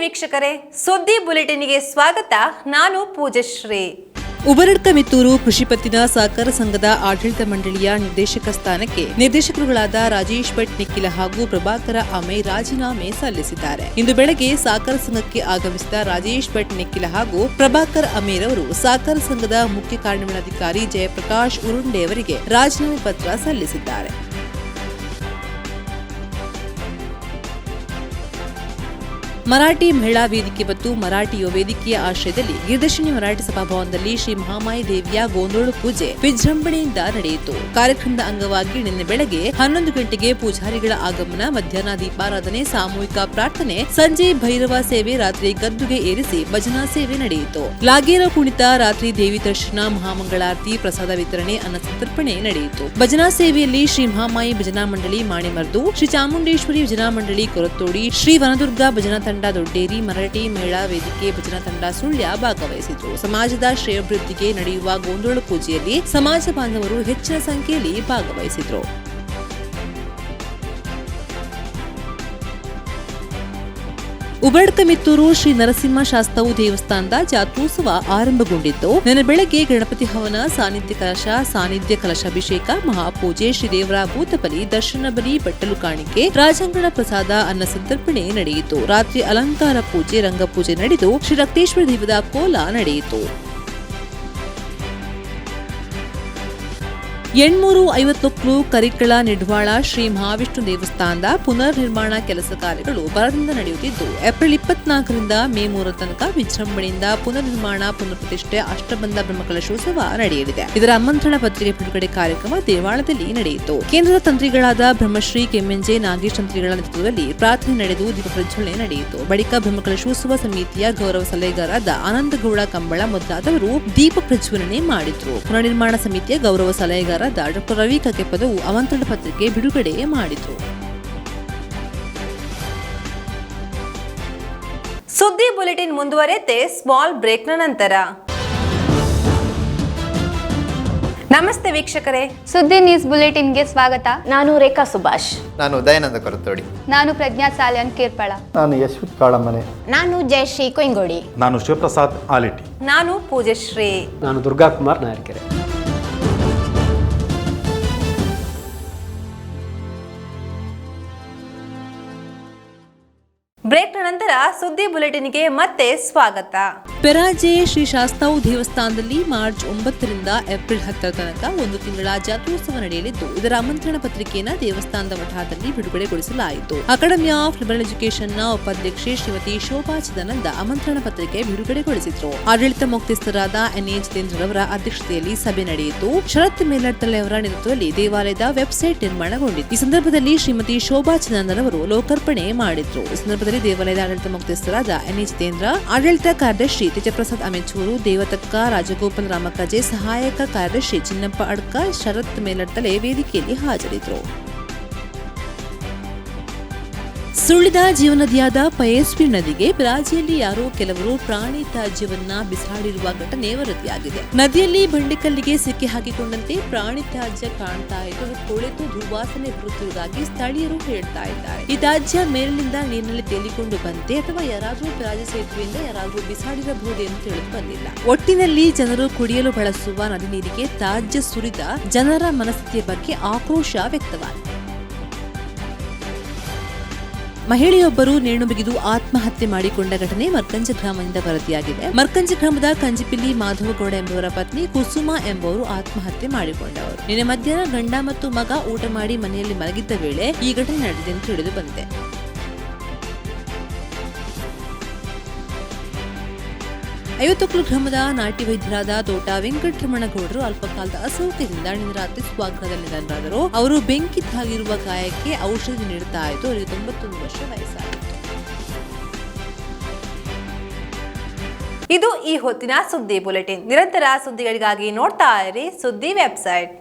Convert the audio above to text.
ವೀಕ್ಷಕರೇ, ಸುದ್ದಿ ಬುಲೆಟಿನ್ಗೆ ಸ್ವಾಗತ. ನಾನು ಪೂಜಶ್ರೀ. ಉಬರಡ್ಕ ಮಿತ್ತೂರು ಕೃಷಿ ಪತ್ತಿನ ಸಹಕಾರ ಸಂಘದ ಆಡಳಿತ ಮಂಡಳಿಯ ನಿರ್ದೇಶಕ ಸ್ಥಾನಕ್ಕೆ ನಿರ್ದೇಶಕರುಗಳಾದ ರಾಜೇಶ್ ಭಟ್ ನಿಖಿಲ ಹಾಗೂ ಪ್ರಭಾಕರ ಅಮೈ ರಾಜೀನಾಮೆ ಸಲ್ಲಿಸಿದ್ದಾರೆ. ಇಂದು ಬೆಳಗ್ಗೆ ಸಹಕಾರ ಸಂಘಕ್ಕೆ ಆಗಮಿಸಿದ ರಾಜೇಶ್ ಭಟ್ ನಿಖಿಲ ಹಾಗೂ ಪ್ರಭಾಕರ್ ಅಮೀರ್ ಅವರು ಸಹಕಾರ ಸಂಘದ ಮುಖ್ಯ ಕಾರ್ಯನಿರ್ವಹಣಾಧಿಕಾರಿ ಜಯಪ್ರಕಾಶ್ ಉರುಂಡೆ ಅವರಿಗೆ ರಾಜೀನಾಮೆ ಪತ್ರ ಸಲ್ಲಿಸಿದ್ದಾರೆ. ಮರಾಠಿ ಮಹಿಳಾ ವೇದಿಕೆ ಮತ್ತು ಮರಾಠಿ ಯುವ ವೇದಿಕೆಯ ಆಶ್ರಯದಲ್ಲಿ ಗಿರಿದರ್ಶಿನಿ ಮರಾಠಿ ಸಭಾಭವನದಲ್ಲಿ ಶ್ರೀ ಮಹಾಮಾಯಿ ದೇವಿಯ ಗೋಂದೋಳು ಪೂಜೆ ವಿಜೃಂಭಣೆಯಿಂದ ನಡೆಯಿತು. ಕಾರ್ಯಕ್ರಮದ ಅಂಗವಾಗಿ ನಿನ್ನೆ ಬೆಳಗ್ಗೆ 11 ಗಂಟೆಗೆ ಪೂಜಾರಿಗಳ ಆಗಮನ, ಮಧ್ಯಾಹ್ನ ದೀಪಾರಾಧನೆ, ಸಾಮೂಹಿಕ ಪ್ರಾರ್ಥನೆ, ಸಂಜೆ ಭೈರವ ಸೇವೆ, ರಾತ್ರಿ ಗದ್ದುಗೆ ಏರಿಸಿ ಭಜನಾ ಸೇವೆ ನಡೆಯಿತು. ಲಾಗೇರ ಕುಣಿತ, ರಾತ್ರಿ ದೇವಿ ದರ್ಶನ, ಮಹಾಮಂಗಳಾರತಿ, ಪ್ರಸಾದ ವಿತರಣೆ, ಅನ್ನ ಸಂತರ್ಪಣೆ ನಡೆಯಿತು. ಭಜನಾ ಸೇವೆಯಲ್ಲಿ ಶ್ರೀ ಮಹಾಮಾಯಿ ಭಜನಾ ಮಂಡಳಿ ಮಾಣಿಮರ್ದು, ಶ್ರೀ ಚಾಮುಂಡೇಶ್ವರಿ ಭಜನಾ ಮಂಡಳಿ ಕೊರತ್ತೋಡಿ, ಶ್ರೀ ವನದುರ್ಗ ಭಜನಾ ತಂಡ ದೊಡ್ಡೇರಿ, ಮರಾಠಿ ಮಹಿಳಾ ವೇದಿಕೆ ಭಜನಾ ತಂಡ ಸುಳ್ಯ ಭಾಗವಹಿಸಿದ್ರು. ಸಮಾಜದ ಶ್ರೇಯೋಭಿವೃದ್ಧಿಗೆ ನಡೆಯುವ ಗೋಂದೋಳು ಪೂಜೆಯಲ್ಲಿ ಸಮಾಜ ಬಾಂಧವರು ಹೆಚ್ಚಿನ ಸಂಖ್ಯೆಯಲ್ಲಿ ಭಾಗವಹಿಸಿದ್ರು. ಉಬರಡ್ಕ ಮಿತ್ತೂರು ಶ್ರೀ ನರಸಿಂಹ ಶಾಸ್ತವು ದೇವಸ್ಥಾನದ ಜಾತ್ರೋತ್ಸವ ಆರಂಭಗೊಂಡಿದ್ದು, ನಿನ್ನೆ ಬೆಳಗ್ಗೆ ಗಣಪತಿ ಹವನ, ಸಾನ್ನಿಧ್ಯ ಕಲಶಾಭಿಷೇಕ, ಮಹಾಪೂಜೆ, ಶ್ರೀದೇವರ ಭೂತಬಲಿ, ದರ್ಶನ ಬಲಿ, ಬಟ್ಟಲು ಕಾಣಿಕೆ, ರಾಜಾಂಗಣ ಪ್ರಸಾದ, ಅನ್ನ ಸಂತರ್ಪಣೆ ನಡೆಯಿತು. ರಾತ್ರಿ ಅಲಂಕಾರ ಪೂಜೆ, ರಂಗಪೂಜೆ ನಡೆದು ಶ್ರೀ ರಕ್ತೇಶ್ವರ ದೇವದ ಕೋಲ ನಡೆಯಿತು. 850 ಕರಿಕಳ ನಿಡ್ವಾಳ ಶ್ರೀ ಮಹಾವಿಷ್ಣು ದೇವಸ್ಥಾನದ ಪುನರ್ ನಿರ್ಮಾಣ ಕೆಲಸ ಕಾರ್ಯಗಳು ಭರದಿಂದ ನಡೆಯುತ್ತಿದ್ದು, ಏಪ್ರಿಲ್ 24ರಿಂದ ಮೇ 3 ತನಕ ವಿಜೃಂಭಣೆಯಿಂದ ಪುನರ್ ನಿರ್ಮಾಣ, ಪುನರ್ ಪ್ರತಿಷ್ಠೆ, ಅಷ್ಟಬಂಧ ಬ್ರಹ್ಮಕಲಶೋತ್ಸವ ನಡೆಯಲಿದೆ. ಇದರ ಆಮಂತ್ರಣ ಪತ್ರಿಕೆ ಬಿಡುಗಡೆ ಕಾರ್ಯಕ್ರಮ ದೇವಾಲಯದಲ್ಲಿ ನಡೆಯಿತು. ಕೇಂದ್ರದ ತಂತ್ರಿಗಳಾದ ಬ್ರಹ್ಮಶ್ರೀ ಕೆಮ್ಮೆಂಜೆ ನಾಗೇಶ್ ತಂತ್ರಿಗಳ ನೇತೃತ್ವದಲ್ಲಿ ಪ್ರಾರ್ಥನೆ ನಡೆದು ದೀಪ ಪ್ರಜ್ವಲನೆ ನಡೆಯಿತು. ಬಳಿಕ ಬ್ರಹ್ಮಕಲಶೋತ್ಸವ ಸಮಿತಿಯ ಗೌರವ ಸಲಹೆಗಾರರಾದ ಆನಂದಗೌಡ ಕಂಬಳ ಮೊದಲಾದವರು ದೀಪ ಪ್ರಜ್ವಲನೆ ಮಾಡಿದ್ರು. ಪುನರ್ ನಿರ್ಮಾಣ ಸಮಿತಿಯ ಗೌರವ ಸಲಹೆಗಾರ ಡಾಕ್ಟರ್ ರವಿ ಕಕೆಪದವು ಆಮಂತ್ರಣ ಪತ್ರಿಕೆ ಬಿಡುಗಡೆ ಮಾಡಿದ್ರು. ಸುದ್ದಿ ಬುಲೆಟಿನ್ ಮುಂದುವರೆತೆ ಸ್ಮಾಲ್ ಬ್ರೇಕ್ನ ನಂತರ. ನಮಸ್ತೆ ವೀಕ್ಷಕರೇ, ಸುದ್ದಿ ನ್ಯೂಸ್ ಬುಲೆಟಿನ್ಗೆ ಸ್ವಾಗತ. ನಾನು ರೇಖಾ ಸುಭಾಷ್. ನಾನು ದಯಾನಂದ ಕೊರತೋಡಿ. ನಾನು ಪ್ರಜ್ಞಾ ಸಾಲ್ಯನ್ ಕಿರ್ಪಳ. ನಾನು ಯಶವಂತ್ ಕಾಳಮನೆ. ನಾನು ಜಯಶ್ರೀ ಕೊಯ್ಗೋಡಿ. ನಾನು ಶಿವಪ್ರಸಾದ್ ಆಲಿಟಿ. ನಾನು ಪೂಜಶ್ರೀ. ನಾನು ದುರ್ಗಾಕುಮಾರ್ ನಾಯರ್ಕೆರೆ. ಬ್ರೇಕ್ನ ನಂತರ ಸುದ್ದಿ ಬುಲೆಟಿನ್ಗೆ ಮತ್ತೆ ಸ್ವಾಗತ. ಪೆರಾಜೆ ಶ್ರೀ ಶಾಸ್ತಾವು ದೇವಸ್ಥಾನದಲ್ಲಿ ಮಾರ್ಚ್ 9ರಿಂದ ಏಪ್ರಿಲ್ 10 ತನಕ ಒಂದು ತಿಂಗಳ ಜಾತ್ರೋತ್ಸವ ನಡೆಯಲಿದ್ದು, ಇದರ ಆಮಂತ್ರಣ ಪತ್ರಿಕೆಯನ್ನು ದೇವಸ್ಥಾನದ ಮಠದಲ್ಲಿ ಬಿಡುಗಡೆಗೊಳಿಸಲಾಯಿತು. ಅಕಾಡೆಮಿ ಆಫ್ ಲಿಬರಲ್ ಎಜುಕೇಷನ್ನ ಉಪಾಧ್ಯಕ್ಷೆ ಶ್ರೀಮತಿ ಶೋಭಾ ಚಿದಾನಂದ ಆಮಂತ್ರಣ ಪತ್ರಿಕೆ ಬಿಡುಗಡೆಗೊಳಿಸಿದ್ರು. ಆಡಳಿತ ಮುಖ್ಯಸ್ಥರಾದ ಎನ್ಎ ಜಿತೇಂದ್ರರವರ ಅಧ್ಯಕ್ಷತೆಯಲ್ಲಿ ಸಭೆ ನಡೆಯಿತು. ಶರತ್ ಮೇಲಡ್ತಲೆ ಅವರ ನೇತೃತ್ವದಲ್ಲಿ ದೇವಾಲಯದ ವೆಬ್ಸೈಟ್ ನಿರ್ಮಾಣಗೊಂಡಿತ್ತು. ಈ ಸಂದರ್ಭದಲ್ಲಿ ಶ್ರೀಮತಿ ಶೋಭಾ ಚಿದಾನಂದ ಅವರು ಲೋಕಾರ್ಪಣೆ ಮಾಡಿದ್ರು. ಈ ಸಂದರ್ಭದಲ್ಲಿ ದೇವಾಲಯದ ಆಡಳಿತ ಮುಖ್ಯಸ್ಥರಾದ ಎನ್ಎ ಜಿತೇಂದ್ರ, ಆಡಳಿತ ಕಾರ್ಯದರ್ಶಿ ತೇಜಪ್ರಸಾದ್ ಅಮೆಚೂರು, ದೇವತಕ್ಕ ರಾಜಗೋಪಾಲ್ ರಾಮಕಜೆ, ಸಹಾಯಕ ಕಾರ್ಯದರ್ಶಿ ಚಿನ್ನಪ್ಪ ಅಡ್ಕ, ಶರತ್ ಮೇಲಡ್ತಲೆ ವೇದಿಕೆಯಲ್ಲಿ ಹಾಜರಿದ್ದರು. ಸುಳಿದ ಜೀವನದಿಯಾದ ಪಯಸ್ವಿ ನದಿಗೆ ಬ್ರಾಜಿಯಲ್ಲಿ ಯಾರೋ ಕೆಲವರು ಪ್ರಾಣಿ ತ್ಯಾಜ್ಯವನ್ನ ಬಿಸಾಡಿರುವ ಘಟನೆ ವರದಿಯಾಗಿದೆ. ನದಿಯಲ್ಲಿ ಬಂಡೆಕಲ್ಲಿಗೆ ಸಿಕ್ಕಿ ಹಾಕಿಕೊಂಡಂತೆ ಪ್ರಾಣಿ ತ್ಯಾಜ್ಯ ಕಾಣ್ತಾ ಇದ್ದು, ಕೊಳೆತು ದುರ್ವಾಸನೆ ಬರುತ್ತಿರುವುದಾಗಿ ಸ್ಥಳೀಯರು ಹೇಳ್ತಾ ಇದ್ದಾರೆ. ಈ ತ್ಯಾಜ್ಯ ಮೇಲಿನಿಂದ ನೀರಿನಲ್ಲಿ ತೇಲಿಕೊಂಡು ಬಂತೆ ಅಥವಾ ಯಾರಾದ್ರೂ ಬ್ರಾಜಿ ಸೇತುವೆಯಿಂದ ಯಾರಾದ್ರೂ ಬಿಸಾಡಿರಬಹುದು ಎಂದು ತಿಳಿದು ಬಂದಿಲ್ಲ. ಒಟ್ಟಿನಲ್ಲಿ ಜನರು ಕುಡಿಯಲು ಬಳಸುವ ನದಿ ನೀರಿಗೆ ತ್ಯಾಜ್ಯ ಸುರಿದ ಜನರ ಮನಸ್ಥಿತಿಯ ಬಗ್ಗೆ ಆಕ್ರೋಶ ವ್ಯಕ್ತವಾಗಿದೆ. ಮಹಿಳೆಯೊಬ್ಬರು ನೇಣು ಬಿಗಿದು ಆತ್ಮಹತ್ಯೆ ಮಾಡಿಕೊಂಡ ಘಟನೆ ಮರ್ಕಂಜ ಗ್ರಾಮದಿಂದ ವರದಿಯಾಗಿದೆ. ಮರ್ಕಂಜ ಗ್ರಾಮದ ಕಂಜಿಪಿಲ್ಲಿ ಮಾಧವಗೌಡ ಎಂಬುವರ ಪತ್ನಿ ಕುಸುಮಾ ಎಂಬುವರು ಆತ್ಮಹತ್ಯೆ ಮಾಡಿಕೊಂಡವರು. ನಿನ್ನೆ ಮಧ್ಯಾಹ್ನ ಗಂಡ ಮತ್ತು ಮಗ ಊಟ ಮಾಡಿ ಮನೆಯಲ್ಲಿ ಮಲಗಿದ್ದ ವೇಳೆ ಈ ಘಟನೆ ನಡೆದಿದೆ ಎಂದು ತಿಳಿದು ಬಂದಿದೆ. ಐವತ್ತೊಕ್ಲು ಗ್ರಾಮದ ನಾಟಿ ವೈದ್ಯರಾದ ತೋಟ ವೆಂಕಟರಮಣಗೌಡರು ಅಲ್ಪಕಾಲದ ಅಸೌಖ್ಯದಿಂದ ನಿನ್ನೆ ರಾತ್ರಿ ಸ್ವಗೃಹದಲ್ಲಿ ನಿಧನರಾದರು. ಅವರು ಬೆಂಕಿ ತಾಗಿರುವ ಗಾಯಕ್ಕೆ ಔಷಧಿ ನೀಡುತ್ತಾ ಇದ್ದು, ಅವರಿಗೆ 91 ವರ್ಷ ವಯಸ್ಸಾಗಿತ್ತು. ಇದು ಈ ಹೊತ್ತಿನ ಸುದ್ದಿ ಬುಲೆಟಿನ್. ನಿರಂತರ ಸುದ್ದಿಗಳಿಗಾಗಿ ನೋಡ್ತಾ ಇರಿ ಸುದ್ದಿ ವೆಬ್ಸೈಟ್.